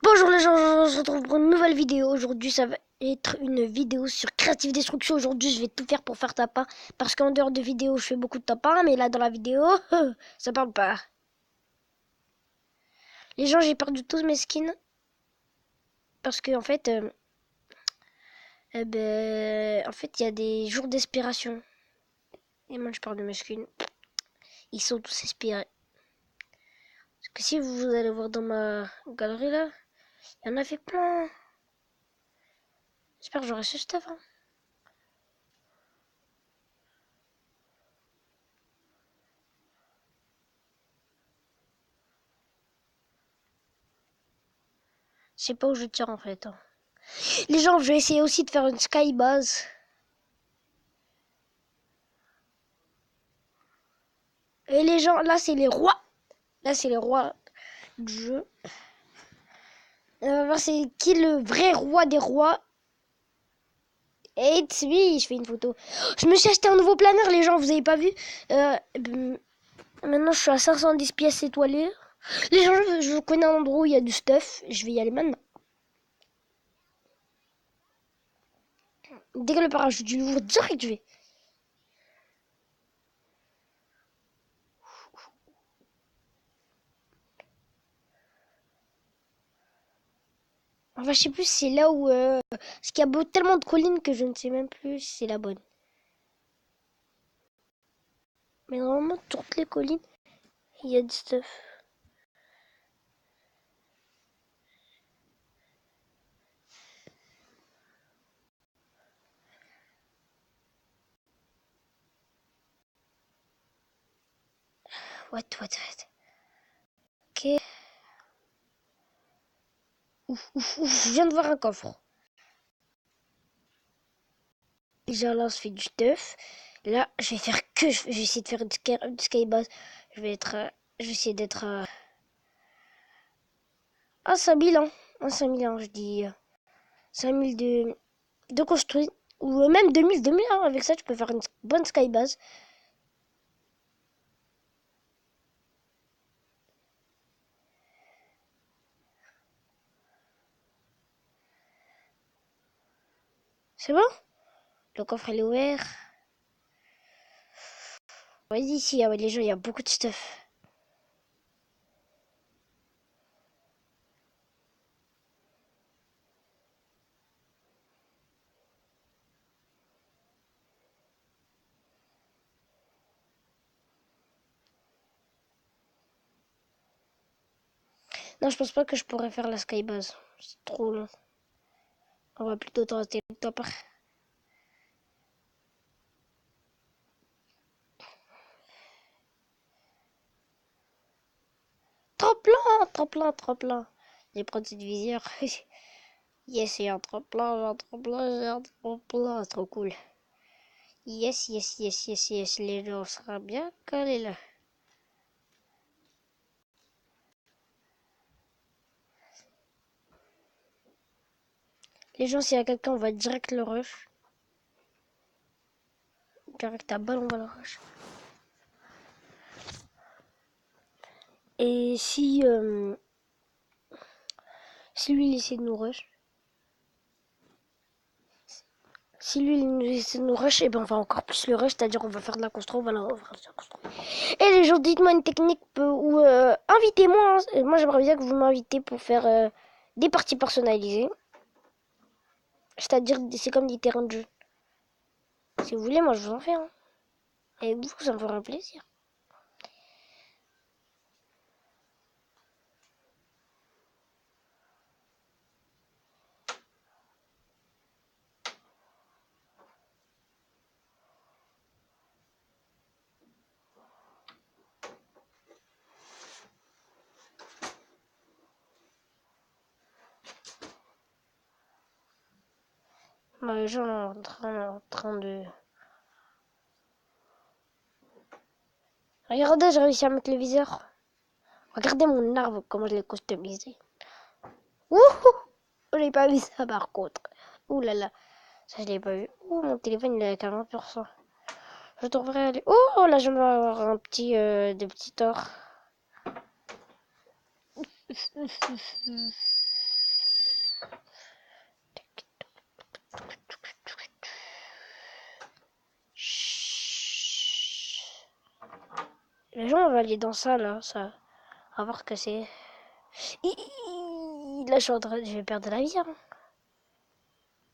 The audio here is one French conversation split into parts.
Bonjour les gens, on se retrouve pour une nouvelle vidéo. Aujourd'hui ça va être une vidéo sur Creative Destruction. Aujourd'hui je vais tout faire pour faire tapin. Parce qu'en dehors de vidéo je fais beaucoup de tapin. Mais là dans la vidéo, ça parle pas. Les gens, j'ai perdu tous mes skins. Parce que en fait, il y a des jours d'expiration. Et moi je perds de mes skins. Ils sont tous expirés. Parce que si vous allez voir dans ma galerie là, il y en a fait plein. J'espère que j'aurai ce stuff. Je sais pas où je tire en fait. Les gens, je vais essayer aussi de faire une skybase. Et les gens, là c'est les rois. Là c'est les rois du jeu. On va voir c'est qui le vrai roi des rois. Et oui, je fais une photo. Je me suis acheté un nouveau planeur, les gens, vous avez pas vu. Maintenant je suis à 510 pièces étoilées. Les gens, je connais un endroit où il y a du stuff. Je vais y aller maintenant. Dès que le parachute du louvre, direct je vais. Enfin, je sais plus si c'est là où... Parce qu'il y a tellement de collines que je ne sais même plus si c'est la bonne. Mais normalement, toutes les collines, il y a du stuff. What. Ok. Ouf, je viens de voir un coffre. Déjà là, on se fait du stuff. Là, je vais essayer de faire une skybase. Je vais essayer d'être à 5000 ans. À 5000 ans, je dis 5000 de construit. Ou même 2000 hein. Avec ça, tu peux faire une bonne skybase. C'est bon? Le coffre, il est ouvert. Vas-y, ici, ah ouais, les gens, il y a beaucoup de stuff. Non, je pense pas que je pourrais faire la skybase. C'est trop long. On va plutôt tenter le topper. Trop plein. Je vais prendre cette visière. Yes, j'ai un tremplin, c'est trop cool. Yes. Les gens seront bien calés là. Les gens, s'il y a quelqu'un, on va direct le rush. Direct à balle, on va le rush. Et si lui, il essaie de nous rush. Si lui, il essaie de nous rush, et ben on va encore plus le rush, c'est-à-dire qu'on va faire de la construction, on va faire de la construction. Et les gens, dites-moi une technique ou invitez-moi. Hein. Moi, j'aimerais bien que vous m'invitez pour faire des parties personnalisées. C'est-à-dire, c'est comme des terrains de jeu. Si vous voulez, moi, je vous en fais. Hein. Et vous, ça me fera un plaisir. Bah, les gens sont en train de... Regardez, j'ai réussi à mettre le viseur. Regardez mon arbre, comment je l'ai customisé. Wouhou! Je l'ai pas vu ça par contre. Ouh là là, ça je l'ai pas vu. Ouh, mon téléphone il est à 40%. Je devrais aller... Oh là, je vais avoir un petit... des petits torts. Les gens vont aller dans ça là, ça. On va voir que c'est. Là, je vais perdre la vie. Hein.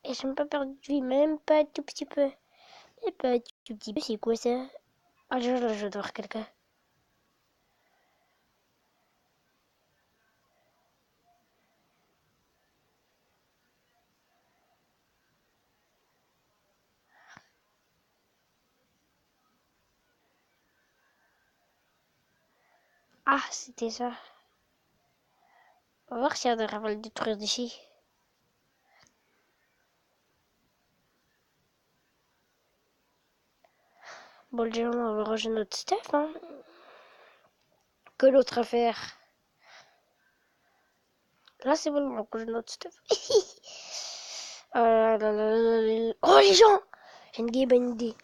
Et je n'ai pas perdu de vie, même pas un tout petit peu. Et pas un tout petit peu, c'est quoi ça? Ah, je dois voir quelqu'un. Ah, c'était ça. On va voir si on arrive à le détruire d'ici. Bon, déjà, on va ranger notre stuff, hein. Que l'autre affaire. Là, c'est bon, on va ranger notre stuff. Oh, les gens! J'ai une bonne idée.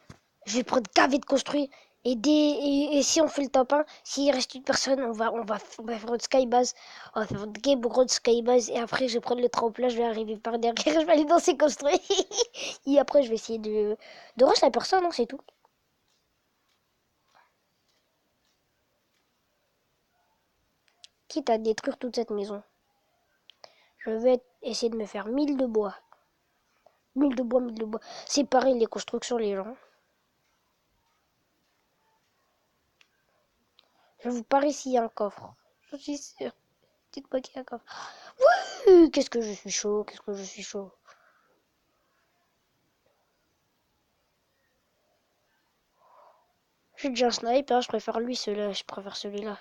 Je vais prendre KV de construire. Et si on fait le top 1, s'il reste une personne, on va faire une skybase. On va faire une game grosse skybase. Et après, je vais prendre le tremplin, je vais arriver par derrière, je vais aller danser construire. Et après, je vais essayer de rush la personne, hein, c'est tout. Quitte à détruire toute cette maison. Je vais essayer de me faire 1000 de bois. 1000 de bois, 1000 de bois. C'est pareil les constructions, les gens. Je vous parie s'il y a un coffre. Je suis sûre. Dites-moi qu'il y a un coffre. Oui, qu'est-ce que je suis chaud, qu'est-ce que je suis chaud. J'ai déjà un sniper, je préfère lui, celui-là, je préfère celui-là.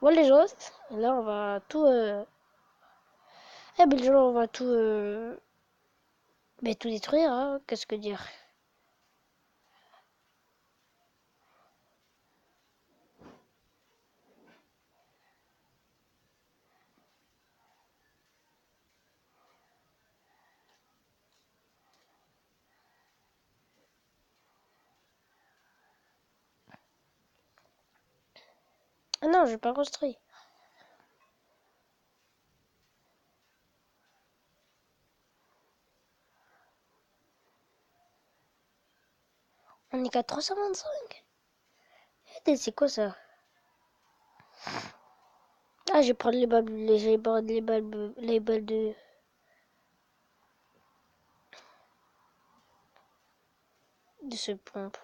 Bon les gens, là on va tout... Eh ben les gens, on va tout... tout détruire, hein. Qu'est-ce que dire. Ah non, je vais pas construire. On est qu'à 325. Eh, c'est quoi ça? Ah, je vais prendre je vais prendre les balles de ce pompe.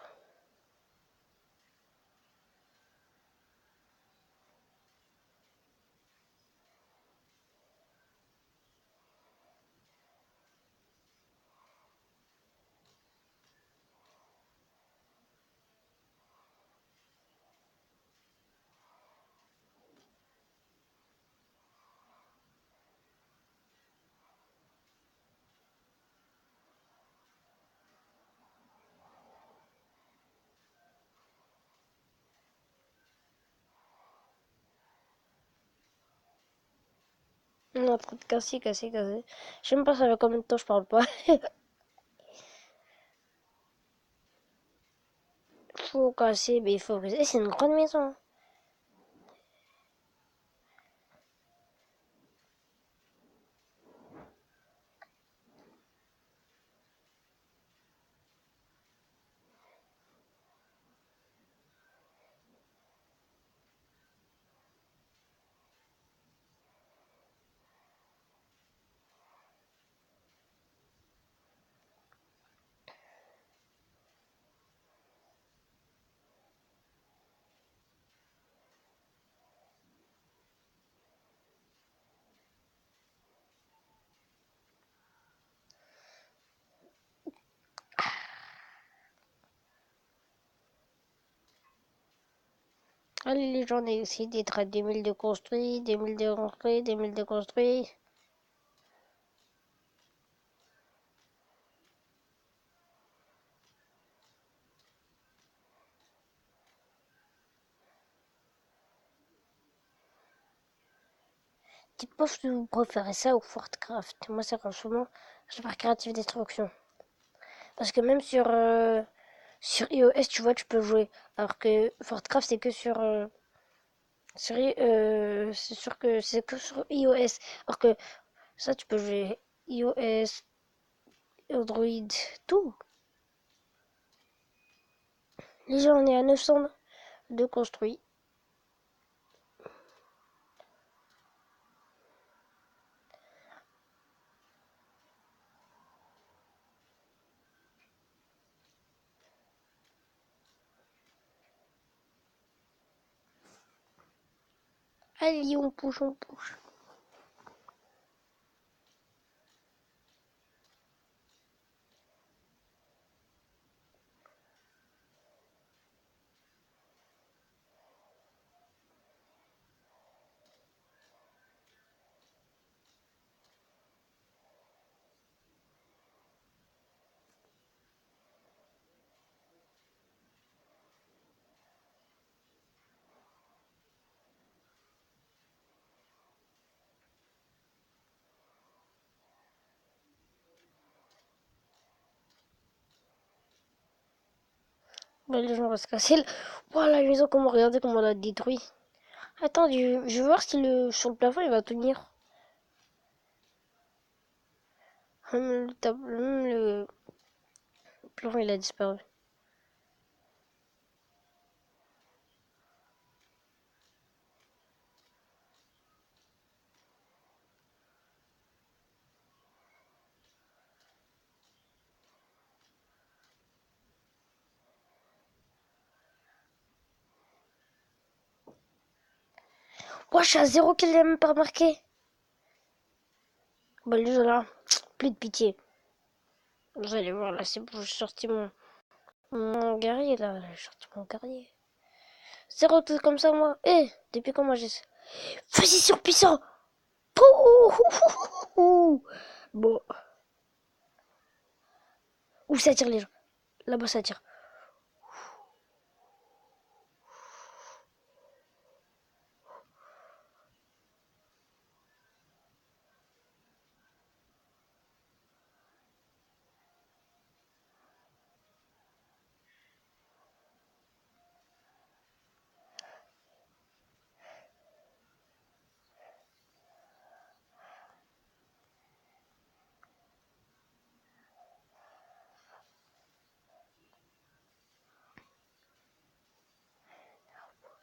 On a trop de casser. Je sais même pas ça fait combien de temps je parle pas. Faut casser, mais il faut briser. C'est une grande maison. Allez, les gens, on a essayé d'être à 2000 de construits, 2000 de construits, 2000 de construits. Dites-moi si vous préférez ça ou Fortcraft. Moi, c'est franchement, je préfère Creative Destruction. Parce que même sur iOS, tu vois, tu peux jouer. Alors que Fortcraft, c'est que sur Sérieux, c'est sûr que c'est que sur iOS. Alors que ça, tu peux jouer iOS, Android, tout. Déjà, on est à 900 de construit. Allez, on pousse, on pousse. Bah, les gens vont se casser. Voilà, la maison, comment, regardez comment on l'a détruit. Attends, je vais voir si sur le plafond il va tenir. Le plafond il a disparu. Moi, je suis à 0 qu'il n'a même pas marqué. Bah, les gens là, plus de pitié. Vous allez voir, là, c'est bon, j'ai sorti mon guerrier, là. J'ai sorti mon guerrier. 0 tout comme ça, moi. Depuis quand moi j'ai... Vas-y, surpuissant. Pouh. Bon. Où ça tire les gens? Là-bas, ça tire.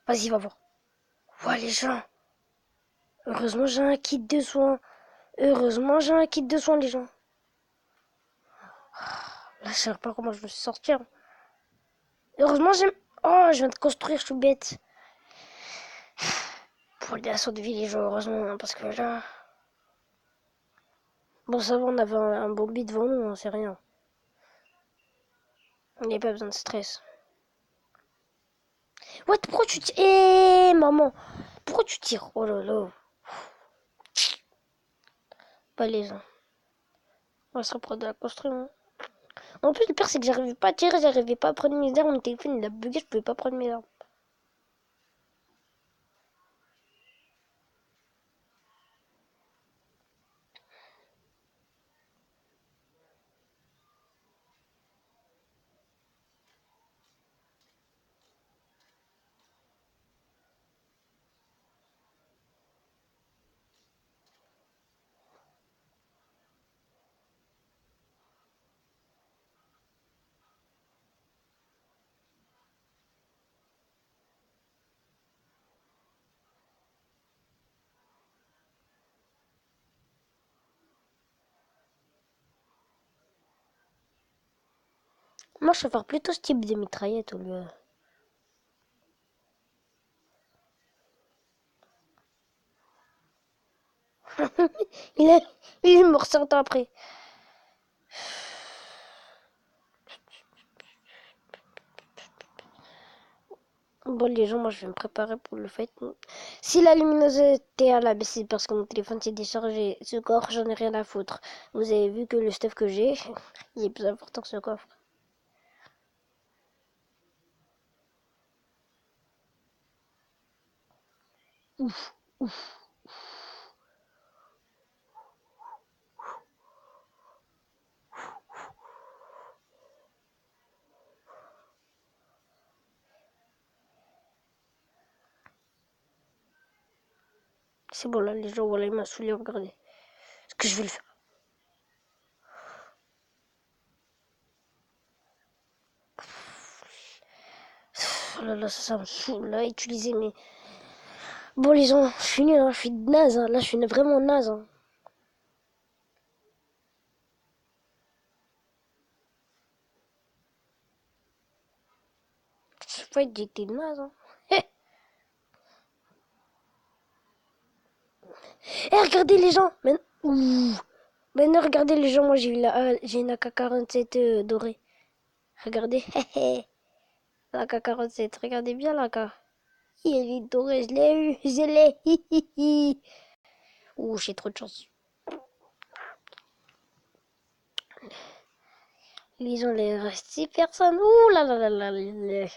Vas-y, va voir. Voilà les gens. Heureusement, j'ai un kit de soins. Heureusement, j'ai un kit de soins, les gens. Là, je sais pas comment je me suis sortir. Heureusement, j'ai... Oh, je viens de construire, je suis bête. Pour les assauts de villageois, heureusement, hein, parce que là... Bon, ça va, on avait un bombi devant nous, hein, c'est rien. On n'a pas besoin de stress. What, pourquoi tu tires? Maman, pourquoi tu tires? Oh là là. Pas les uns. On va se reprendre de la construction. En plus, le pire, c'est que j'arrivais pas à tirer, j'arrivais pas à prendre mes armes. Mon téléphone, il a bugué, je pouvais pas prendre mes armes. Moi, je préfère plutôt ce type de mitraillette au lieu. il, est, il est mort 100 ans après. Bon, les gens, moi, je vais me préparer pour le fait. Si la luminosité à la baisse, c'est parce que mon téléphone s'est déchargé. Ce coffre, j'en ai rien à foutre. Vous avez vu que le stuff que j'ai, il est plus important que ce coffre. Ouf, ouf. C'est bon là, les gens, voilà, il m'a saoulé, regardez. Ce que je vais le faire. Oh là là, ça me saoule là, utiliser mes... Bon les gens, je suis nul, hein, je suis naze, hein. Là je suis vraiment naze. Hein. Je sais pas, j'étais naze. Hein. Eh, regardez les gens. Maintenant, regardez les gens, moi j'ai une AK-47 dorée. Regardez, la AK-47, regardez bien la AK. Elle est dorée, je l'ai eu, je l'ai. Ouh, j'ai trop de chance. Les gens, il reste 6 personnes. Ouh là là là là là.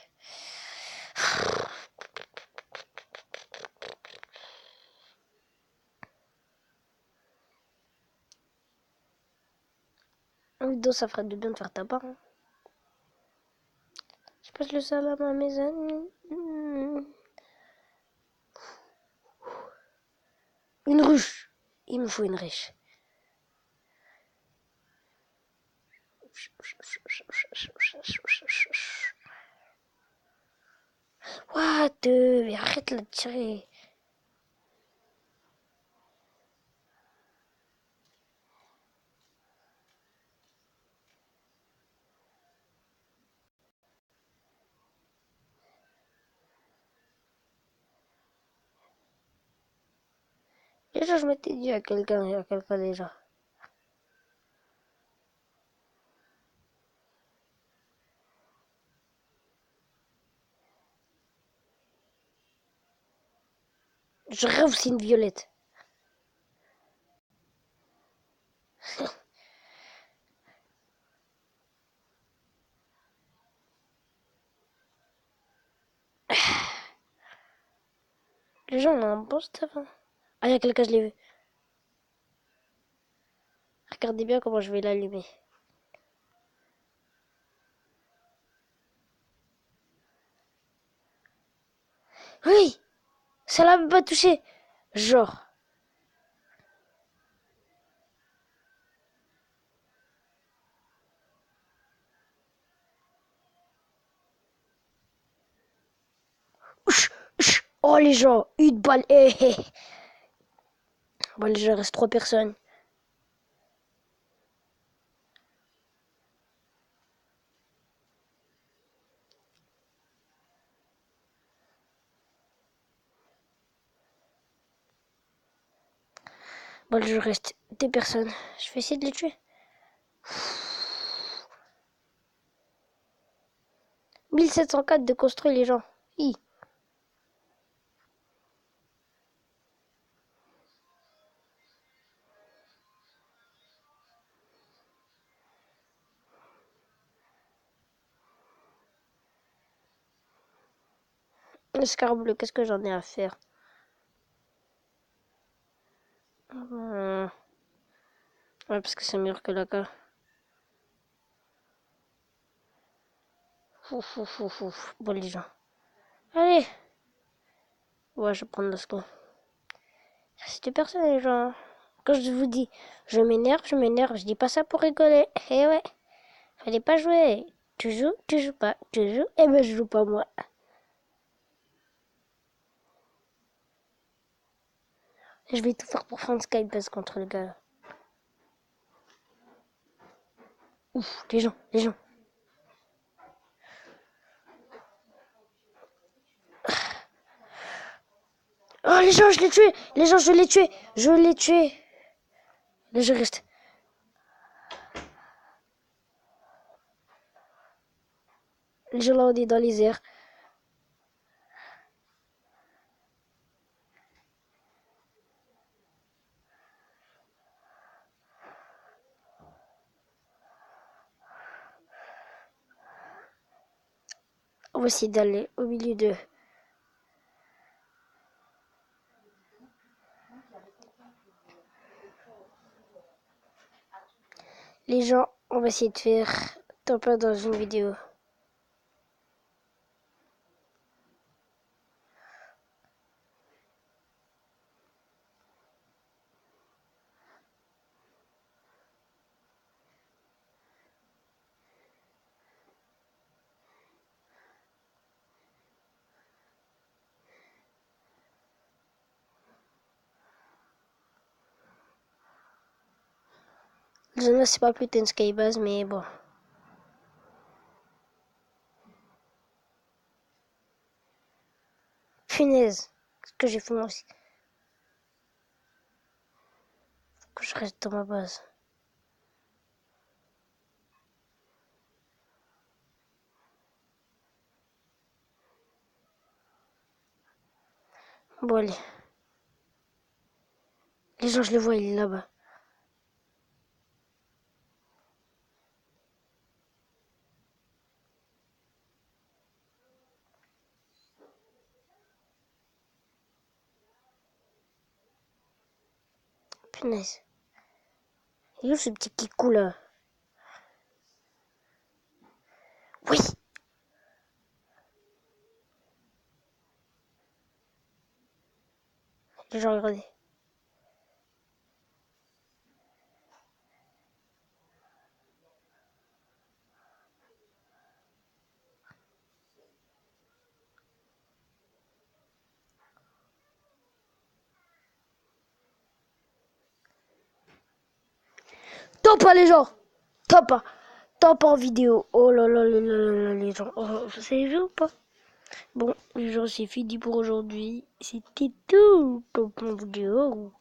Ludo, ça ferait de bien de faire ta part. Hein. Je passe le salam à mes amis. Une ruche. Il me faut une ruche. What? Mais arrête là de tirer. Déjà, je m'étais dit à quelqu'un, déjà. Je rêve, c'est une violette. Les gens ont un bon stuff. Hein. Ah, il y a quelqu'un, je l'ai vu. Regardez bien comment je vais l'allumer. Oui! Ça l'a même pas touché. Genre. Oh, les gens. Une balle. Bon, les gens, il reste 3 personnes. Bon, il reste 2 personnes. Je vais essayer de les tuer. 1704 de construire les gens. Hi. Escarbleu, qu'est-ce que j'en ai à faire? Ouais, parce que c'est meilleur que la K. Bon, les gens. Allez. Ouais, je vais prendre le score. C'est 2 personnes, les gens. Quand je vous dis, je m'énerve, je dis pas ça pour rigoler. Eh ouais. Fallait pas jouer. Tu joues pas. Tu joues, eh ben je joue pas moi. Je vais tout faire pour prendre Skype contre le gars. Ouf, les gens, les gens. Oh, les gens, je l'ai tué. Les gens, je l'ai tué. Je l'ai tué. Là, je reste. Les gens là, on est dans les airs. On va essayer d'aller au milieu d'eux. Les gens, on va essayer de faire top 1 dans une vidéo. Zona, c'est pas plutôt une skybase, mais bon. Punaise, ce que j'ai fait moi aussi. Faut que je reste dans ma base. Bon, allez. Les gens, je les vois, il est là-bas. Punaise. Il est où ce petit kikou là? Oui! Les gens, regardez. Top pas les gens! Top pas! Top en vidéo! Oh là là là là là là, les gens! Oh, vous savez vu ou pas? Bon, les gens, c'est fini pour aujourd'hui. C'était tout pour mon vidéo.